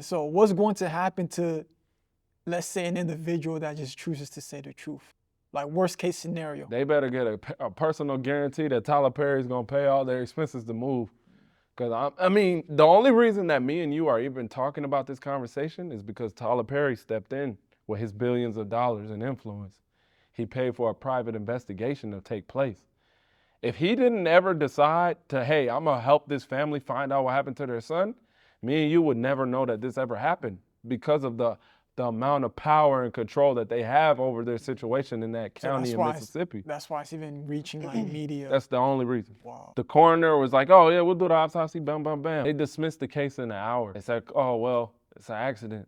So what's going to happen to, let's say, an individual that just chooses to say the truth? Like worst case scenario. They better get a personal guarantee that Tyler Perry's gonna pay all their expenses to move. Because I mean, the only reason that me and you are even talking about this conversation is because Tyler Perry stepped in with his billions of dollars in influence. He paid for a private investigation to take place. If he didn't ever decide to, hey, I'm gonna help this family find out what happened to their son, me and you would never know that this ever happened because of the amount of power and control that they have over their situation in that county in Mississippi. That's why it's even reaching like media. That's the only reason. Wow. The coroner was like, oh yeah, we'll do the autopsy, bam, bam, bam. They dismissed the case in an hour. They said, oh, well, it's an accident.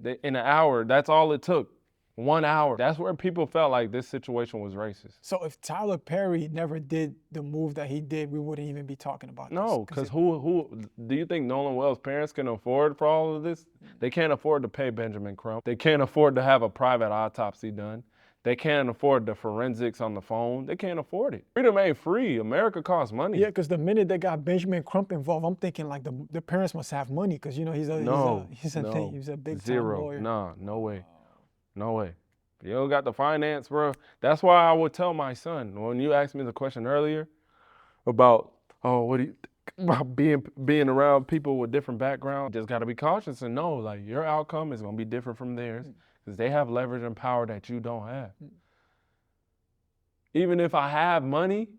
In an hour, that's all it took. 1 hour. That's where people felt like this situation was racist. So if Tyler Perry never did the move that he did, we wouldn't even be talking about this. No, because who do you think Nolan Wells' parents can afford for all of this? They can't afford to pay Benjamin Crump. They can't afford to have a private autopsy done. They can't afford the forensics on the phone. They can't afford it. Freedom ain't free. America costs money. Yeah, because the minute they got Benjamin Crump involved, I'm thinking like the parents must have money because you know he's a big time lawyer. No way. No way. You don't got the finance, bro. That's why I would tell my son when you asked me the question earlier about, oh, what do you think about being around people with different backgrounds? Just got to be cautious and know, like, your outcome is going to be different from theirs because they have leverage and power that you don't have. Even if I have money,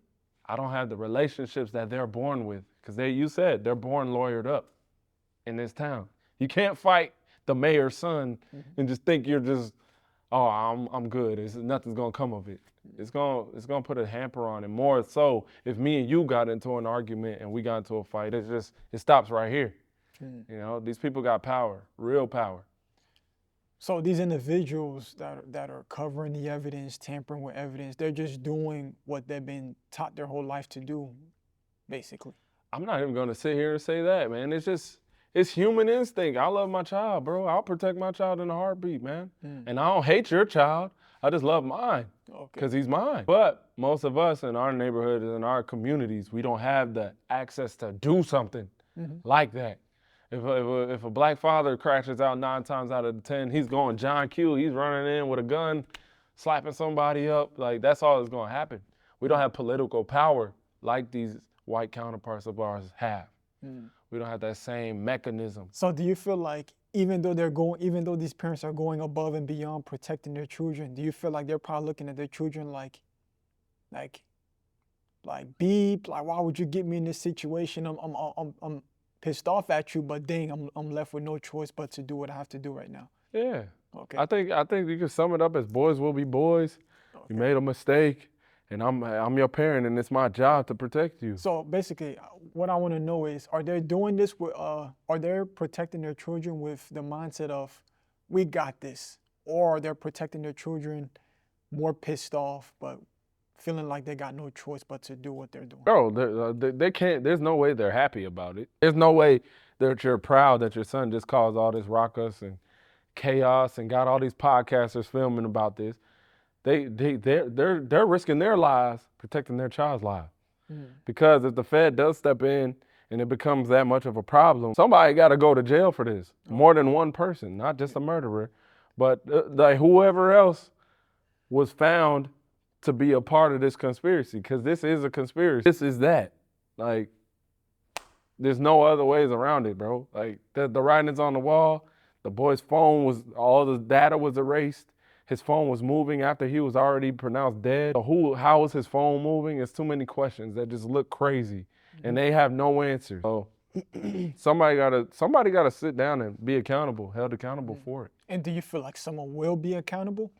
I don't have the relationships that they're born with because you said they're born lawyered up in this town. You can't fight the mayor's son and just think you're just, oh, I'm good. Nothing's gonna come of it. It's gonna put a hamper on it. More so, if me and you got into an argument and we got into a fight, it stops right here. You know, these people got power, real power. So these individuals that are covering the evidence, tampering with evidence, they're just doing what they've been taught their whole life to do, basically. I'm not even gonna sit here and say that, man. It's human instinct. I love my child, bro. I'll protect my child in a heartbeat, man. And I don't hate your child. I just love mine because he's mine. But most of us in our neighborhoods and our communities, we don't have the access to do something like that. If a black father crashes out 9 times out of 10, he's going John Q. He's running in with a gun, slapping somebody up. Like, that's all that's going to happen. We don't have political power like these white counterparts of ours have. We don't have that same mechanism. So do you feel like even though these parents are going above and beyond protecting their children, do you feel like they're probably looking at their children like beep, like why would you get me in this situation? I'm pissed off at you, but dang, I'm left with no choice but to do what I have to do right now. Yeah. Okay. I think you can sum it up as boys will be boys. Okay. You made a mistake. And I'm your parent, and it's my job to protect you. So basically, what I want to know is, are they doing this with, are they protecting their children with the mindset of, we got this, or are they protecting their children more pissed off, but feeling like they got no choice but to do what they're doing? Bro, they can't. There's no way they're happy about it. There's no way that you're proud that your son just caused all this ruckus and chaos and got all these podcasters filming about this. They're risking their lives protecting their child's life. Because if the Fed does step in and it becomes that much of a problem, somebody got to go to jail for this. More than one person, not just a murderer, but like whoever else was found to be a part of this conspiracy. Because this is a conspiracy. This is that. Like, there's no other ways around it, bro. Like, the writing's on the wall. The boy's phone all the data was erased. His phone was moving after he was already pronounced dead. So how was his phone moving? It's too many questions that just look crazy, and they have no answers. So somebody gotta sit down and be accountable, held accountable for it. And do you feel like someone will be accountable,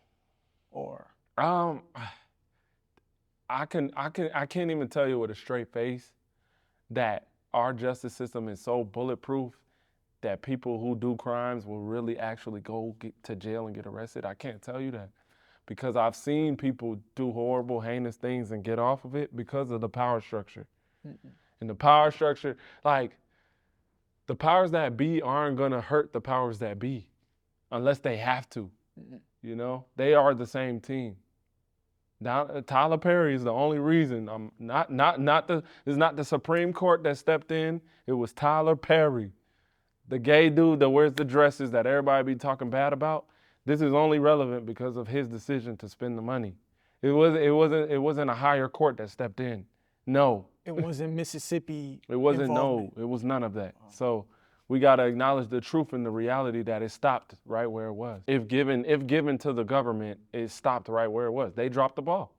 or? I can't even tell you with a straight face that our justice system is so bulletproof that people who do crimes will really actually go to jail and get arrested. I can't tell you that because I've seen people do horrible, heinous things and get off of it because of the power structure. And the power structure, like, the powers that be aren't gonna hurt the powers that be unless they have to. You know, they are the same team. Now, Tyler Perry is the only reason. It's not the Supreme Court that stepped in. It was Tyler Perry. The gay dude that wears the dresses that everybody be talking bad about, this is only relevant because of his decision to spend the money. It wasn't a higher court that stepped in. No. It wasn't Mississippi It wasn't involvement. no. It was none of that. So we gotta acknowledge the truth and the reality that it stopped right where it was. If given to the government, it stopped right where it was. They dropped the ball.